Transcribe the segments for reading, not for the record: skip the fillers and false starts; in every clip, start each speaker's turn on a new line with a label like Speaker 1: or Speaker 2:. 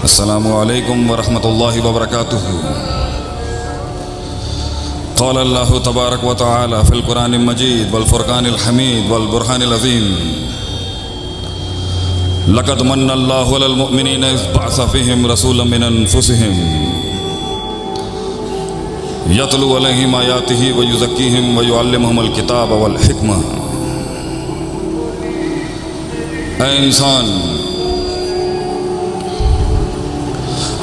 Speaker 1: السلام علیکم ورحمۃ اللہ وبرکاتہ۔ قال اللہ تبارک و تعالی فی القرآن المجید والفرقان الحمید والبرہان العظیم لقد من اللہ علی المؤمنین اذ بعث فیہم رسولا من انفسہم یتلو علیہم آیاتہ ویزکیہم ویعلمہم الکتاب والحکمہ۔ اے انسان،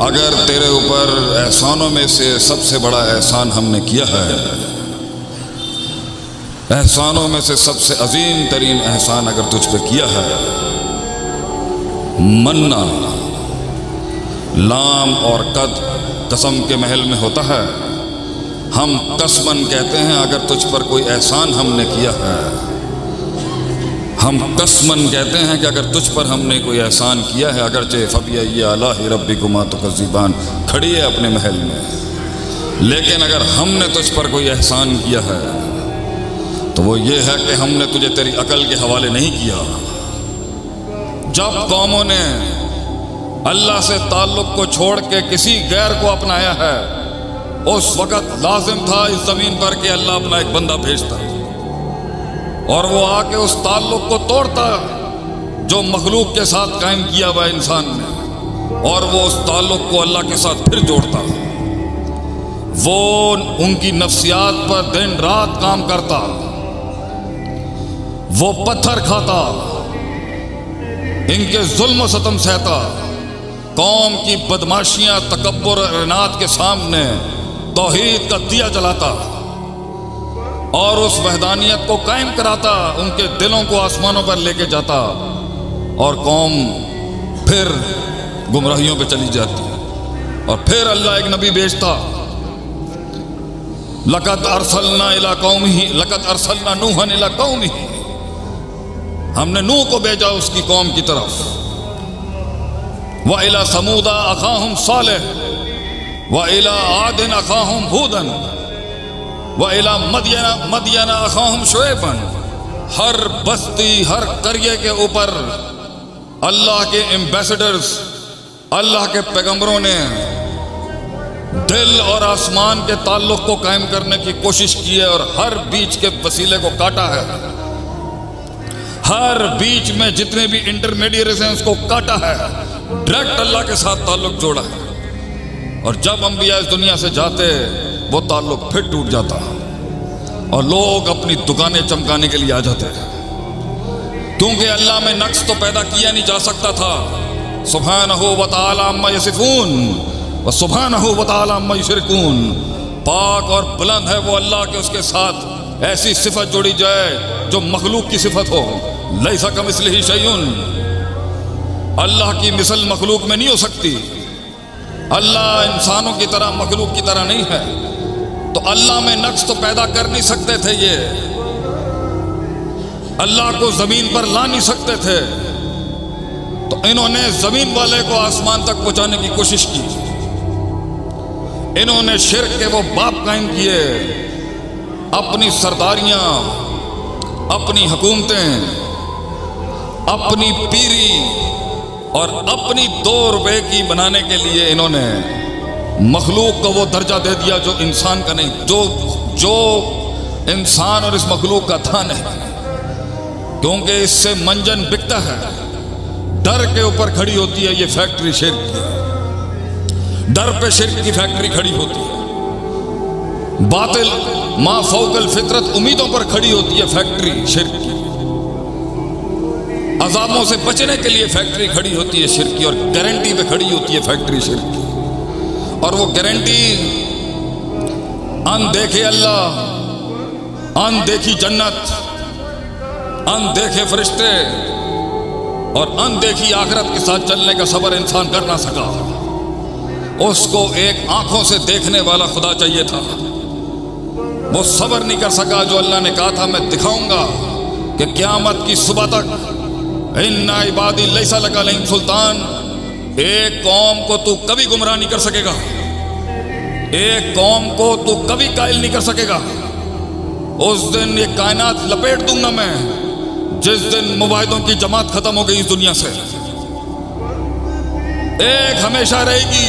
Speaker 1: اگر تیرے اوپر احسانوں میں سے سب سے بڑا احسان ہم نے کیا ہے، احسانوں میں سے سب سے عظیم ترین احسان اگر تجھ پہ کیا ہے، مننا لام اور قد قسم کے محل میں ہوتا ہے، ہم قسمن کہتے ہیں اگر تجھ پر کوئی احسان ہم نے کیا ہے، ہم قسمن کہتے ہیں کہ اگر تجھ پر ہم نے کوئی احسان کیا ہے، اگرچہ فبأي آلاء ربكما تكذبان کھڑی ہے اپنے محل میں، لیکن اگر ہم نے تجھ پر کوئی احسان کیا ہے تو وہ یہ ہے کہ ہم نے تجھے تیری عقل کے حوالے نہیں کیا۔ جب قوموں نے اللہ سے تعلق کو چھوڑ کے کسی غیر کو اپنایا ہے، اس وقت لازم تھا اس زمین پر کہ اللہ اپنا ایک بندہ بھیجتا اور وہ آ کے اس تعلق کو توڑتا جو مخلوق کے ساتھ قائم کیا ہوا انسان نے، اور وہ اس تعلق کو اللہ کے ساتھ پھر جوڑتا۔ وہ ان کی نفسیات پر دن رات کام کرتا، وہ پتھر کھاتا، ان کے ظلم و ستم سہتا، قوم کی بدماشیاں تکبر اور اناد کے سامنے توحید کا دیا جلاتا اور اس وحدانیت کو قائم کراتا، ان کے دلوں کو آسمانوں پر لے کے جاتا، اور قوم پھر گمراہیوں پہ چلی جاتی، اور پھر اللہ ایک نبی بھیجتا۔ لقد ارسلنا الی قومہ، لقد ارسلنا نوحا الی قومہ، ہم نے نوح کو بھیجا اس کی قوم کی طرف۔ وَإِلَى ثَمُودَ أَخَاهُمْ صَالِحٌ وَإِلَى عَادٍ أَخَاهُمْ هُودًا وَإِلَى مَدْيَنَ أَخَاهُمْ شُعَيْبًا۔ ہر بستی، ہر قریے کے اوپر اللہ کے ایمبیسڈرز، اللہ کے پیغمبروں نے دل اور آسمان کے تعلق کو قائم کرنے کی کوشش کی ہے، اور ہر بیچ کے وسیلے کو کاٹا ہے، ہر بیچ میں جتنے بھی انٹرمیڈیٹریز ہیں اس کو کاٹا ہے، ڈائریکٹ اللہ کے ساتھ تعلق جوڑا ہے، اور جب انبیاء اس دنیا سے جاتے وہ تعلق پھر ٹوٹ جاتا اور لوگ اپنی دکانیں چمکانے کے لیے آ جاتے، کیونکہ اللہ میں نقص تو پیدا کیا نہیں جا سکتا تھا۔ سبحانہ و تعالی عما یصفون و سبحانہ و تعالی عما یشرکون، پاک اور بلند ہے وہ اللہ کہ اس کے ساتھ ایسی صفت جوڑی جائے جو مخلوق کی صفت ہو۔ لیس کمثلہ شیء، اللہ کی مثل مخلوق میں نہیں ہو سکتی، اللہ انسانوں کی طرح مخلوق کی طرح نہیں ہے، تو اللہ میں نقص تو پیدا کر نہیں سکتے تھے، یہ اللہ کو زمین پر لا نہیں سکتے تھے، تو انہوں نے زمین والے کو آسمان تک پہنچانے کی کوشش کی، انہوں نے شرک کے وہ باپ قائم کیے، اپنی سرداریاں، اپنی حکومتیں، اپنی پیری اور اپنی 2 روپے کی بنانے کے لیے انہوں نے مخلوق کو وہ درجہ دے دیا جو انسان کا نہیں، جو انسان اور اس مخلوق کا تھا نہیں، کیونکہ اس سے منجن بکتا ہے، ڈر کے اوپر کھڑی ہوتی ہے یہ فیکٹری شرک کی، ڈر پہ شرک کی فیکٹری کھڑی ہوتی ہے، باطل ما فوق الفطرت امیدوں پر کھڑی ہوتی ہے فیکٹری شرک کی، عذابوں سے بچنے کے لیے فیکٹری کھڑی ہوتی ہے شرک کی، اور گارنٹی پہ کھڑی ہوتی ہے فیکٹری شرک کی، اور وہ گارنٹی ان دیکھے اللہ، ان دیکھی جنت، ان دیکھے فرشتے اور ان دیکھی آخرت کے ساتھ چلنے کا صبر انسان کر نہ سکا، اس کو ایک آنکھوں سے دیکھنے والا خدا چاہیے تھا، وہ صبر نہیں کر سکا جو اللہ نے کہا تھا میں دکھاؤں گا کہ قیامت کی صبح تک ان عبادی لیس لک علیہم سلطان، ایک قوم کو تو کبھی گمراہ نہیں کر سکے گا، ایک قوم کو تو کبھی قائل نہیں کر سکے گا، اس دن یہ کائنات لپیٹ دوں گا میں، جس دن مباحدوں کی جماعت ختم ہو گئی اس دنیا سے، ایک ہمیشہ رہے گی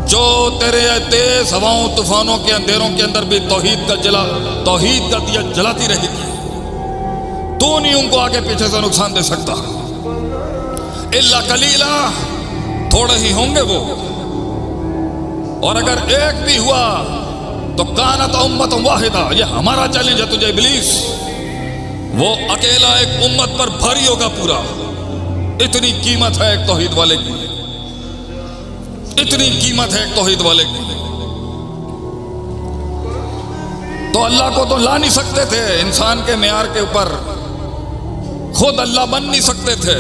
Speaker 1: جو تیرے تیز ہواؤں طوفانوں کے اندھیروں کے اندر بھی توحید کا دیا جلاتی رہے گی. تو نہیں ان کو آگے پیچھے سے نقصان دے سکتا. الا قلیلا، تھوڑے ہی ہوں گے وہ. اور اگر ایک بھی ہوا تو کانت امت واحدہ. یہ ہمارا چیلنج ہے تجھے ابلیس. وہ اکیلا ایک امت پر بھاری ہوگا پورا. اتنی قیمت ہے ایک توحید والے کی، اتنی قیمت ہے ایک توحید والے کی. تو اللہ کو تو لا نہیں سکتے تھے انسان کے معیار کے اوپر، خود اللہ بن نہیں سکتے تھے،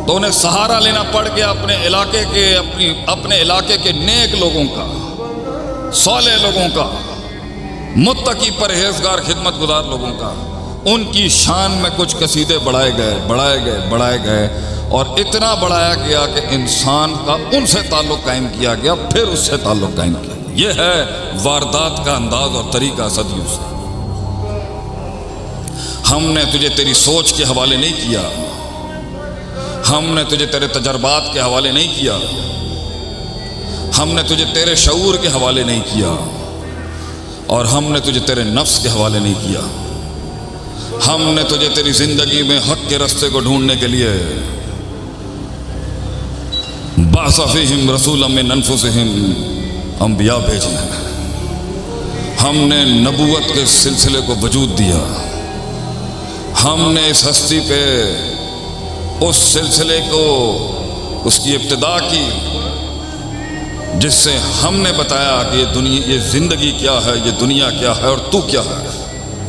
Speaker 1: تو انہیں سہارا لینا پڑ گیا اپنے علاقے کے نیک لوگوں کا، صالح لوگوں کا، متقی پرہیزگار خدمت گزار لوگوں کا. ان کی شان میں کچھ قصیدے بڑھائے گئے اور اتنا بڑھایا گیا کہ انسان کا ان سے تعلق قائم کیا گیا، پھر اس سے تعلق قائم کیا گیا. یہ ہے واردات کا انداز اور طریقہ صدیوں سے. ہم نے تجھے تیری سوچ کے حوالے نہیں کیا، ہم نے تجھے تیرے تجربات کے حوالے نہیں کیا، ہم نے تجھے تیرے شعور کے حوالے نہیں کیا، اور ہم نے تجھے تیرے نفس کے حوالے نہیں کیا. ہم نے تجھے تیری زندگی میں حق کے رستے کو ڈھونڈنے کے لیے بعث فیہم رسولا من انفسہم انبیاء بھیجے ہیں. ہم نے نبوت کے سلسلے کو وجود دیا. ہم نے اس ہستی پہ اس سلسلے کو، اس کی ابتدا کی، جس سے ہم نے بتایا کہ یہ زندگی کیا ہے، یہ دنیا کیا ہے، اور تو کیا ہے،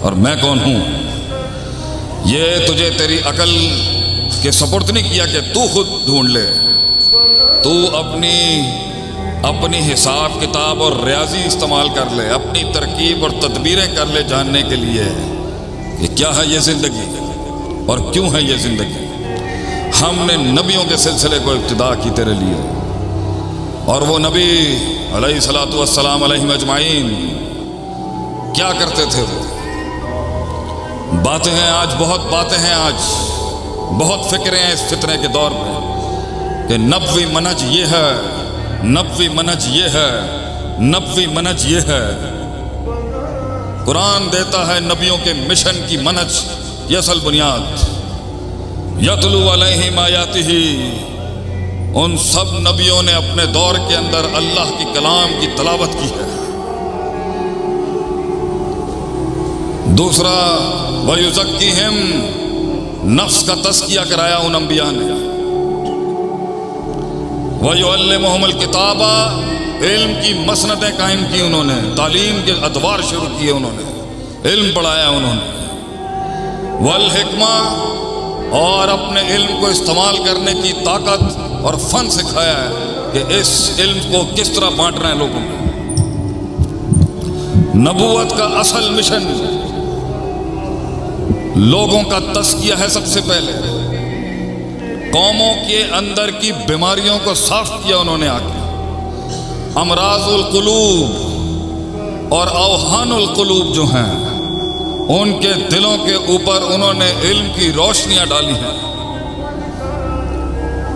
Speaker 1: اور میں کون ہوں. یہ تجھے تیری عقل کے سپرد نہیں کیا کہ تو خود ڈھونڈ لے. تو اپنی حساب کتاب اور ریاضی استعمال کر لے، اپنی ترکیب اور تدبیریں کر لے جاننے کے لیے کہ کیا ہے یہ زندگی اور کیوں ہے یہ زندگی. ہم نے نبیوں کے سلسلے کو ابتدا کی تیرے لیے، اور وہ نبی علیہ الصلوۃ والسلام علیہم اجمعین کیا کرتے تھے. وہ باتیں ہیں آج، بہت باتیں ہیں آج، بہت فکریں ہیں اس فتنے کے دور میں کہ نبوی منہج یہ ہے، نبوی منہج یہ ہے، نبوی منہج یہ ہے. قرآن دیتا ہے نبیوں کے مشن کی منہج، یہ اصل بنیاد. یتلو علیہم آیاتہ، ان سب نبیوں نے اپنے دور کے اندر اللہ کی کلام کی تلاوت کی ہے. دوسرا وَيُزَكِّيهِمْ، نفس کا تزکیہ کرایا ان انبیاء نے. وَيُعَلِّمُهُمُ الْكِتَابَ، علم کی مسندیں قائم کی انہوں نے، تعلیم کے ادوار شروع کیے انہوں نے، علم پڑھایا انہوں نے. وَالْحِكْمَةَ، اور اپنے علم کو استعمال کرنے کی طاقت اور فن سکھایا ہے کہ اس علم کو کس طرح بانٹنا ہے لوگوں میں. نبوت کا اصل مشن لوگوں کا تزکیہ ہے. سب سے پہلے قوموں کے اندر کی بیماریوں کو صاف کیا انہوں نے. آ کے امراض القلوب اور اوہان القلوب جو ہیں ان کے دلوں کے اوپر انہوں نے علم کی روشنیاں ڈالی ہیں.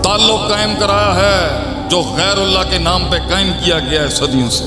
Speaker 1: تعلق قائم کرایا ہے جو غیر اللہ کے نام پہ قائم کیا گیا ہے صدیوں سے.